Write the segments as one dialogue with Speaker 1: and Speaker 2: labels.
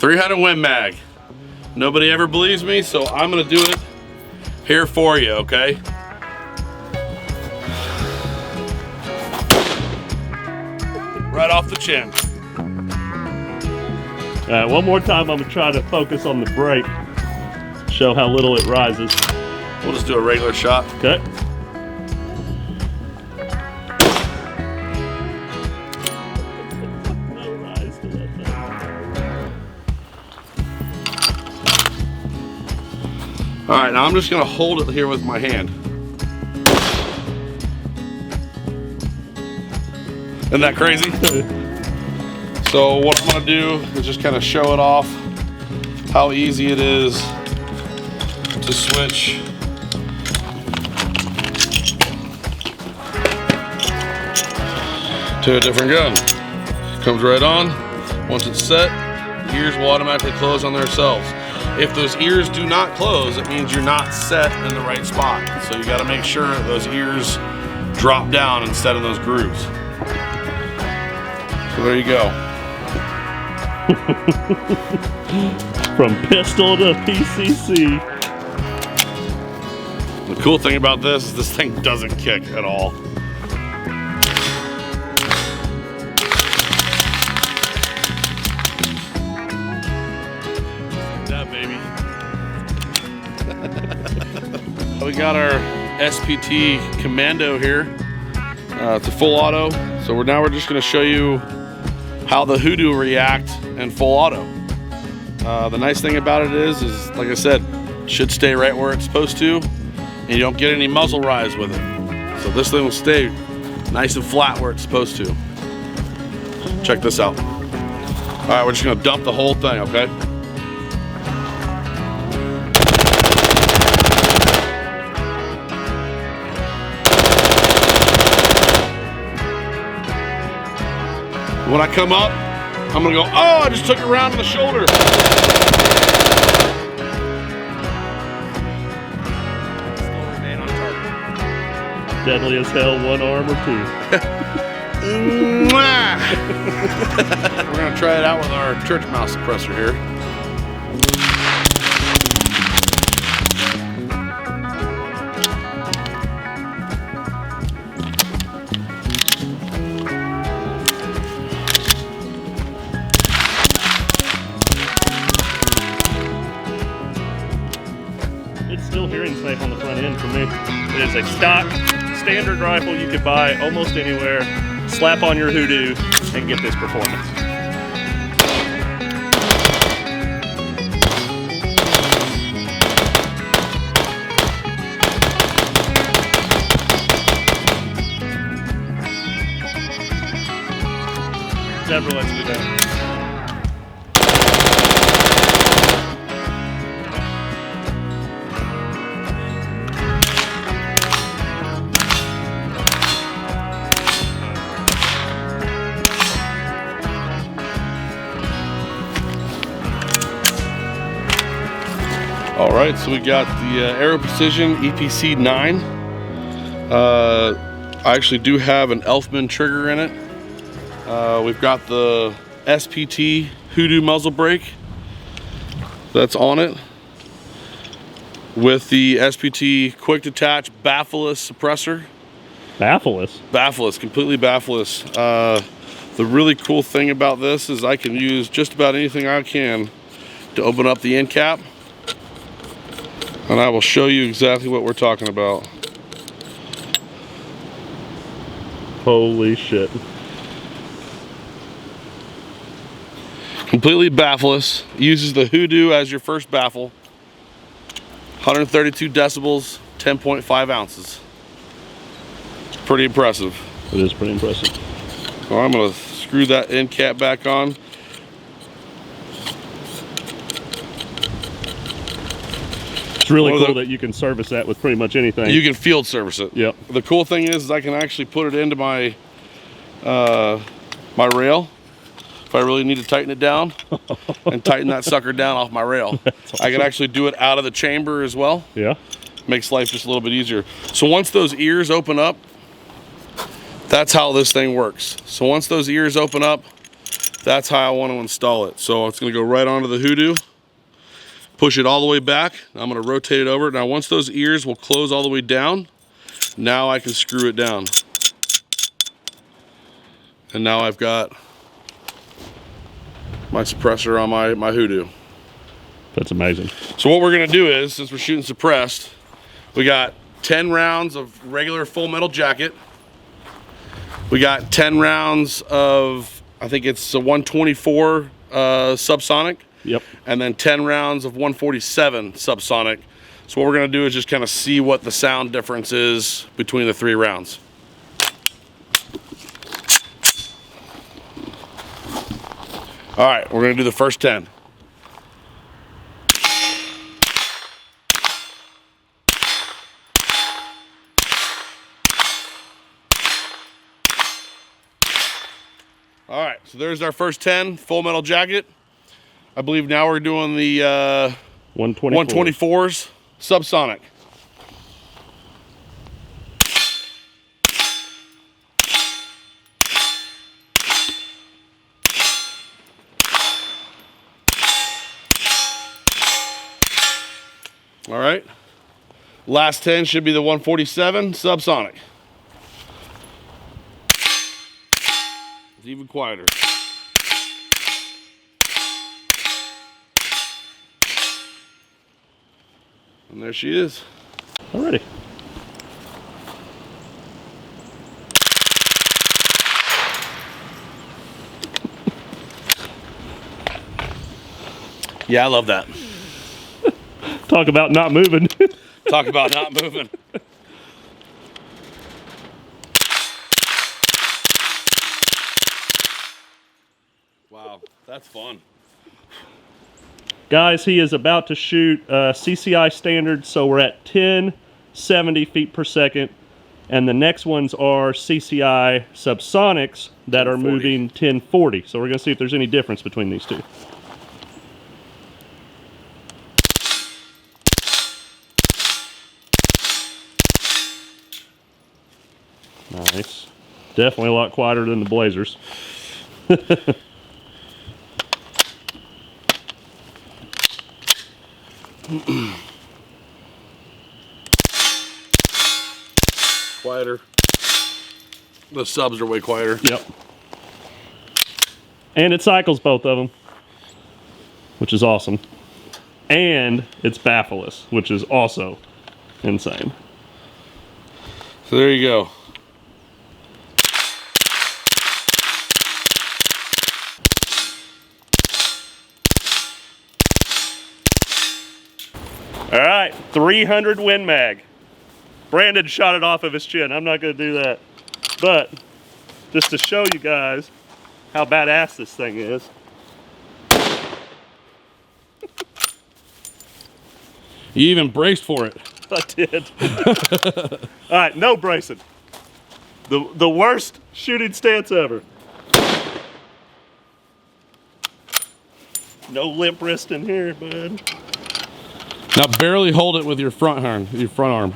Speaker 1: 300 Win Mag. Nobody ever believes me, so I'm gonna do it here for you, okay? Right off the chin.
Speaker 2: All right, one more time, I'm gonna try to focus on the brake. Show how little it rises.
Speaker 1: We'll just do a regular shot.
Speaker 2: Okay. No rise to that thing.
Speaker 1: All right, now I'm just gonna hold it here with my hand. Isn't that crazy? So what I'm gonna do is just kind of show it off how easy it is to switch to a different gun. Comes right on. Once it's set, the ears will automatically close on themselves. If those ears do not close, it means you're not set in the right spot. So you got to make sure those ears drop down instead of those grooves. So there you go.
Speaker 2: From pistol to PCC.
Speaker 1: The cool thing about this is this thing doesn't kick at all. That baby. We got our SPT Commando here. It's a full auto. So now we're just going to show you how the Hudu react in full auto. The nice thing about it is like I said, it should stay right where it's supposed to, and you don't get any muzzle rise with it. So this thing will stay nice and flat where it's supposed to. Check this out. All right, we're just gonna dump the whole thing, okay? When I come up, I'm gonna go, oh, I just took it around to the shoulder. Still remain on target.
Speaker 2: Deadly as hell, one arm or two.
Speaker 1: We're gonna try it out with our church mouse suppressor here.
Speaker 2: It's still hearing safe on the front end for me. It is a stock, standard rifle you could buy almost anywhere. Slap on your Hudu and get this performance. Never lets me down.
Speaker 1: All right, so we got the Aero Precision EPC 9. I actually do have an Elfman trigger in it. We've got the SPT Hudu muzzle brake that's on it with the SPT quick detach baffleless suppressor.
Speaker 2: Baffleless?
Speaker 1: Baffleless, completely baffleless. The really cool thing about this is I can use just about anything I can to open up the end cap. And I will show you exactly what we're talking about.
Speaker 2: Holy shit.
Speaker 1: Completely baffleless. Uses the Hudu as your first baffle. 132 decibels, 10.5 ounces. It's pretty impressive.
Speaker 2: It is pretty impressive.
Speaker 1: So I'm gonna screw that end cap back on.
Speaker 2: It's really cool that you can service that with pretty much anything.
Speaker 1: You can field service it.
Speaker 2: Yep.
Speaker 1: The cool thing is I can actually put it into my my rail if I really need to tighten it down and tighten that sucker down off my rail. Awesome. I can actually do it out of the chamber as well.
Speaker 2: Yeah.
Speaker 1: Makes life just a little bit easier. So once those ears open up, that's how this thing works. So once those ears open up, That's how I want to install it. So it's going to go right onto the Hudu. Push it all the way back. I'm going to rotate it over. Now once those ears will close all the way down, now I can screw it down. And now I've got my suppressor on my Hudu.
Speaker 2: That's amazing.
Speaker 1: So what we're gonna do is, since we're shooting suppressed, we got 10 rounds of regular full metal jacket. We got 10 rounds of, I think it's a 124 subsonic.
Speaker 2: Yep.
Speaker 1: And then 10 rounds of 147 subsonic. So what we're gonna do is just kind of see what the sound difference is between the 3 rounds. All right, we're gonna do the first 10. All right, so there's our first 10 full metal jacket. I believe now we're doing the 124s subsonic. All right, last 10 should be the 147 subsonic. It's even quieter. And there she is.
Speaker 2: Alrighty.
Speaker 1: Yeah, I love that.
Speaker 2: Talk about not moving.
Speaker 1: Talk about not moving. Wow, that's fun.
Speaker 2: Guys, he is about to shoot CCI standard, so we're at 1070 feet per second. And the next ones are CCI subsonics that are moving 1040. So we're going to see if there's any difference between these two. Nice. Definitely a lot quieter than the Blazers.
Speaker 1: Quieter. The subs are way quieter.
Speaker 2: Yep. And it cycles both of them, which is awesome. And it's baffleless, which is also insane.
Speaker 1: So there you go.
Speaker 2: All right, 300 Win Mag. Brandon shot it off of his chin. I'm not going to do that. But just to show you guys how badass this thing is.
Speaker 1: You even braced for it.
Speaker 2: I did. All right, no bracing. The worst shooting stance ever. No limp wrist in here, bud.
Speaker 1: Now barely hold it with your front arm.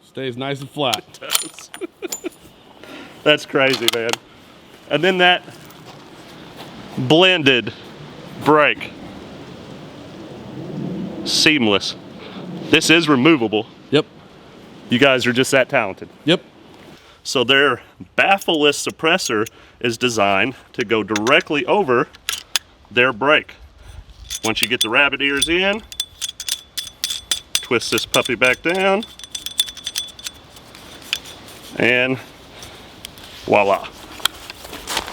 Speaker 1: Stays nice and flat.
Speaker 2: It does. That's crazy, man. And then that blended brake. Seamless. This is removable.
Speaker 1: Yep.
Speaker 2: You guys are just that talented.
Speaker 1: Yep.
Speaker 2: So their baffleless suppressor is designed to go directly over their brake. Once you get the rabbit ears in, twist this puppy back down, and voila.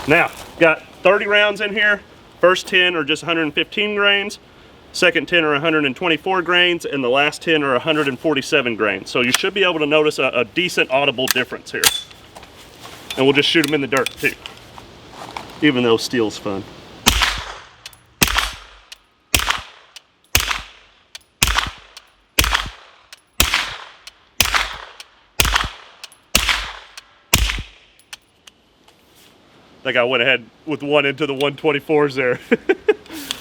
Speaker 2: Now, got 30 rounds in here. First 10 are just 115 grains. Second 10 are 124 grains, and the last 10 are 147 grains. So you should be able to notice a decent audible difference here. And we'll just shoot them in the dirt too, even though steel's fun. I think I went ahead with one into the 124s there.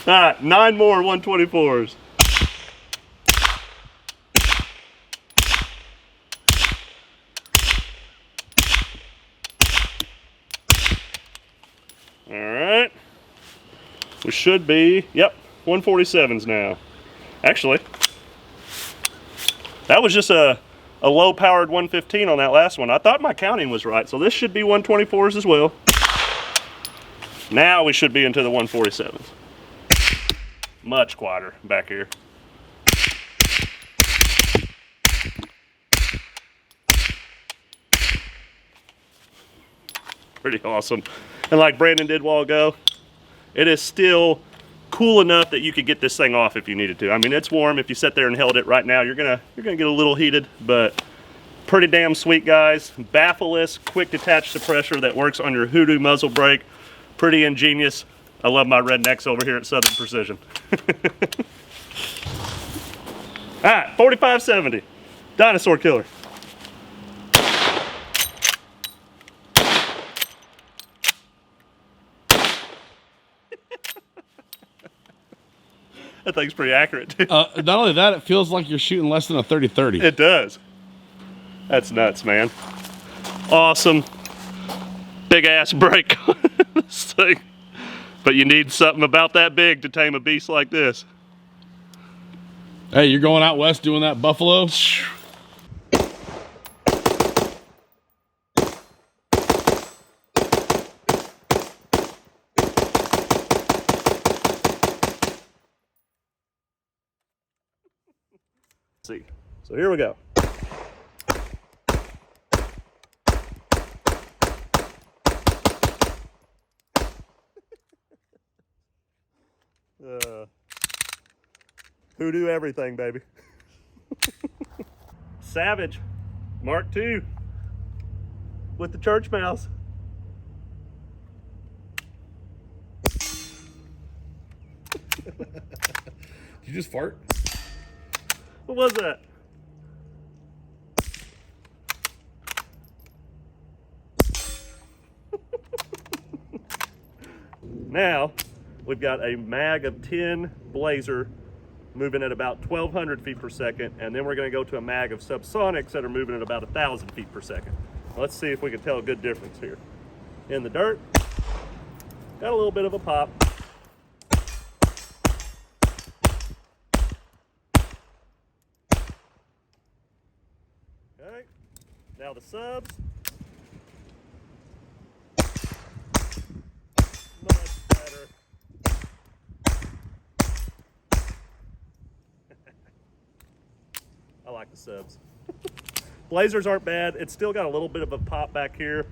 Speaker 2: All right, 9 more 124s. All right. We should be, yep, 147s now. Actually, that was just a low-powered 115 on that last one. I thought my counting was right, so this should be 124s as well. Now we should be into the 147s. Much quieter back here. Pretty awesome. And like Brandon did a while ago, it is still cool enough that you could get this thing off if you needed to. I mean, it's warm. If you sit there and held it right now, you're gonna get a little heated, but pretty damn sweet, guys. Baffleless, quick detach suppressor that works on your Hudu muzzle brake. Pretty ingenious. I love my rednecks over here at Southern Precision. All right, 4570, dinosaur killer. That thing's pretty accurate, too.
Speaker 1: Not only that, it feels like you're shooting less than a 30-30.
Speaker 2: It does. That's nuts, man. Awesome. Big ass brake on this thing. But you need something about that big to tame a beast like this.
Speaker 1: Hey, you're going out west doing that buffalo?
Speaker 2: See. So here we go. Hudu everything, baby. Savage Mark II with the church mouse.
Speaker 1: Did you just fart?
Speaker 2: What was that? Now, we've got a mag of 10 Blazer moving at about 1,200 feet per second, and then we're going to go to a mag of subsonics that are moving at about 1,000 feet per second. Let's see if we can tell a good difference here. In the dirt, got a little bit of a pop. Okay, now the subs. Much better. I like the subs. Blazers aren't bad. It's still got a little bit of a pop back here.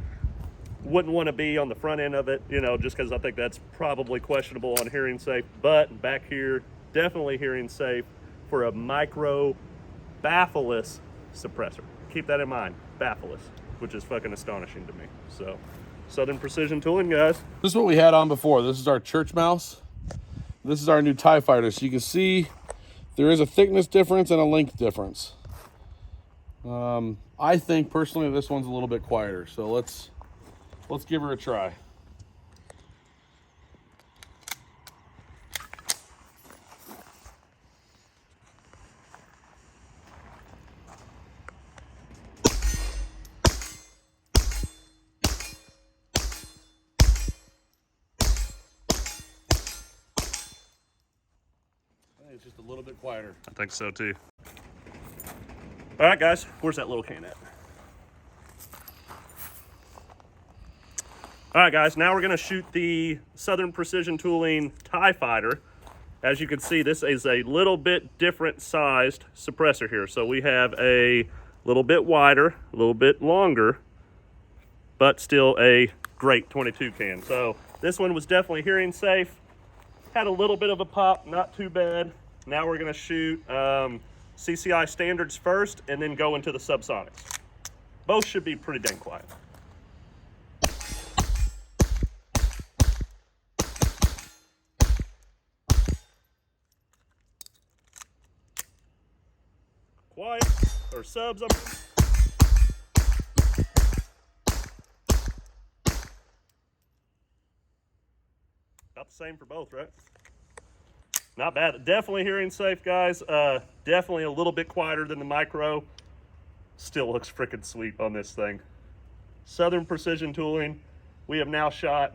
Speaker 2: Wouldn't want to be on the front end of it, you know, just because I think that's probably questionable on hearing safe. But back here, definitely hearing safe for a micro baffleless suppressor. Keep that in mind, baffleless, which is fucking astonishing to me. So, Southern Precision Tooling, guys.
Speaker 1: This is what we had on before. This is our church mouse. This is our new TIE Fighter. So you can see there is a thickness difference and a length difference. I think personally this one's a little bit quieter. So let's give her a try. It's just a little bit quieter.
Speaker 2: I think so too. All right, guys, where's that little can at? All right, guys, now we're gonna shoot the Southern Precision Tooling TIE Fighter. As you can see, this is a little bit different sized suppressor here. So we have a little bit wider, a little bit longer, but still a great 22 can. So this one was definitely hearing safe. Had a little bit of a pop, not too bad. Now we're gonna shoot CCI standards first and then go into the subsonics. Both should be pretty dang quiet. Quiet, or subs, about the same for both, right? Not bad. Definitely hearing safe, guys. Definitely a little bit quieter than the micro. Still looks freaking sweet on this thing. Southern Precision Tooling. We have now shot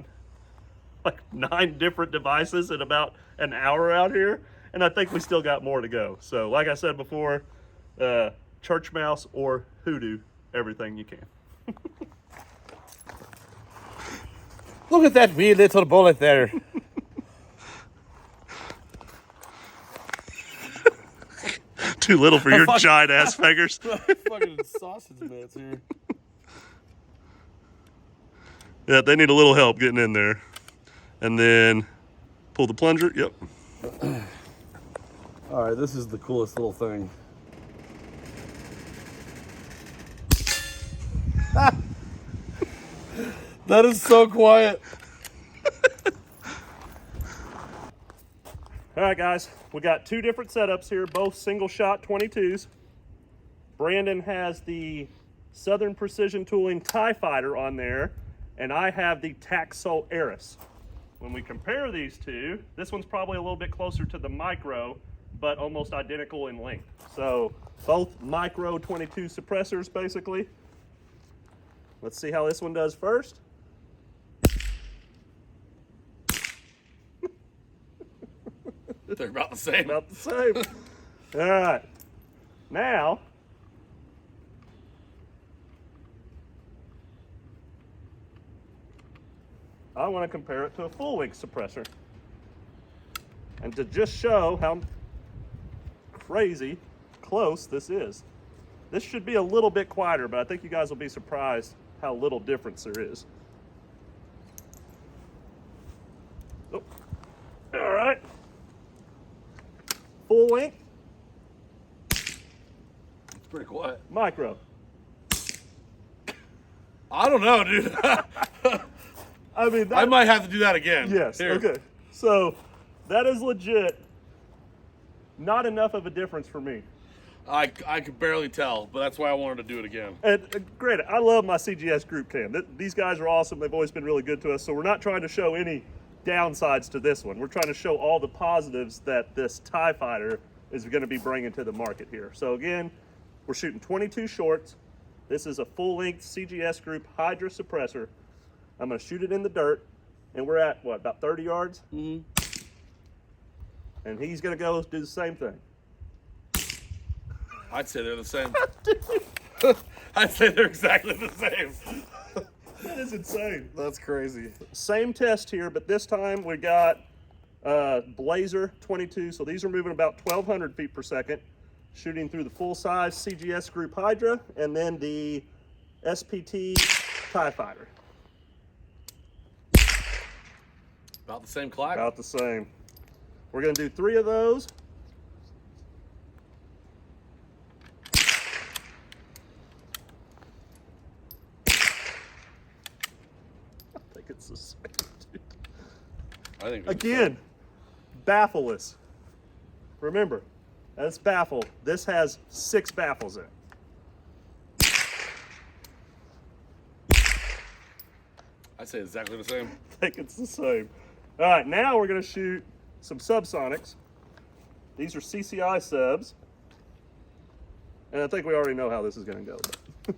Speaker 2: like 9 different devices in about an hour out here, and I think we still got more to go. So like I said before, church mouse or Hudu, everything you can.
Speaker 1: Look at that wee little bullet there.
Speaker 2: Too little for your giant ass fingers.
Speaker 1: Fucking sausage bits here.
Speaker 2: Yeah, they need a little help getting in there. And then pull the plunger. Yep.
Speaker 1: All right, this is the coolest little thing. That is so quiet.
Speaker 2: All right, guys, we got 2 different setups here, both single shot 22s. Brandon has the Southern Precision Tooling TIE Fighter on there, and I have the Taxol Eris. When we compare these two, this one's probably a little bit closer to the Micro, but almost identical in length. So both Micro 22 suppressors, basically. Let's see how this one does first.
Speaker 1: They're about the same.
Speaker 2: About the same. All right. Now, I want to compare it to a full length suppressor. And to just show how crazy close this is. This should be a little bit quieter, but I think you guys will be surprised how little difference there is. Oh. All right. Full length,
Speaker 1: It's pretty quiet.
Speaker 2: Micro.
Speaker 1: I don't know, dude.
Speaker 2: I mean,
Speaker 1: I might have to do that again.
Speaker 2: yes.
Speaker 1: Here.
Speaker 2: Okay. So that is legit. Not enough of a difference for me.
Speaker 1: I could barely tell, but that's why I wanted to do it again.
Speaker 2: And granted, I love my CGS group cam. These guys are awesome. They've always been really good to us. So we're not trying to show any downsides to this one. We're trying to show all the positives that this TIE Fighter is going to be bringing to the market here. So again, we're shooting 22 shorts. This is a full-length CGS group Hydra suppressor. I'm going to shoot it in the dirt, and we're at, what, about 30 yards?
Speaker 1: Mm-hmm.
Speaker 2: And he's going to go do the same thing.
Speaker 1: I'd say they're the same. I'd say they're exactly the same.
Speaker 2: That is insane.
Speaker 1: That's crazy.
Speaker 2: Same test here, but this time we got Blazer 22. So these are moving about 1,200 feet per second, shooting through the full-size CGS Group Hydra, and then the SPT TIE Fighter.
Speaker 1: About the same clock?
Speaker 2: About the same. We're going to do 3 of those. I think it's the same, dude.
Speaker 1: I think
Speaker 2: Again, baffle us. Remember, that's baffle. This has 6 baffles in it.
Speaker 1: I'd say exactly the same.
Speaker 2: I think it's the same. All right, now we're going to shoot some subsonics. These are CCI subs. And I think we already know how this is going to go. But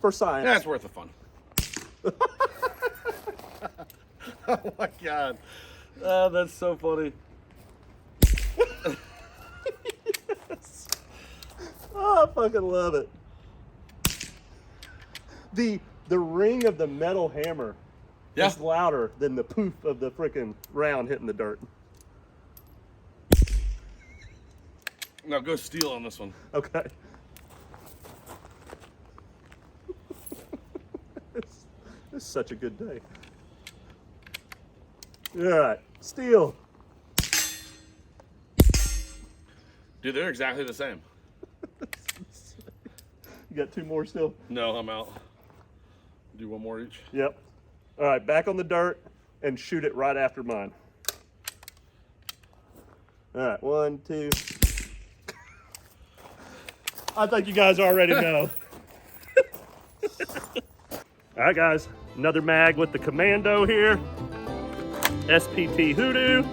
Speaker 2: for science.
Speaker 1: That's worth the fun. Oh my god. Oh, that's so funny.
Speaker 2: Yes. Oh, I fucking love it. The ring of the metal hammer is louder than the poof of the freaking round hitting the dirt.
Speaker 1: Now go steal on this one.
Speaker 2: Okay. This is such a good day. All right, steel.
Speaker 1: Dude, they're exactly the same.
Speaker 2: You got 2 more still?
Speaker 1: No, I'm out. Do one more each.
Speaker 2: Yep. All right, back on the dirt and shoot it right after mine. All right, 1, 2. I think you guys already know. All right, guys, another mag with the Commando here. SPT Hudu.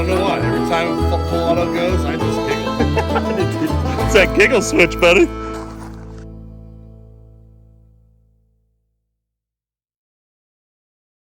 Speaker 1: know why. Every time full auto goes, I just giggle.
Speaker 2: It's that giggle switch, buddy.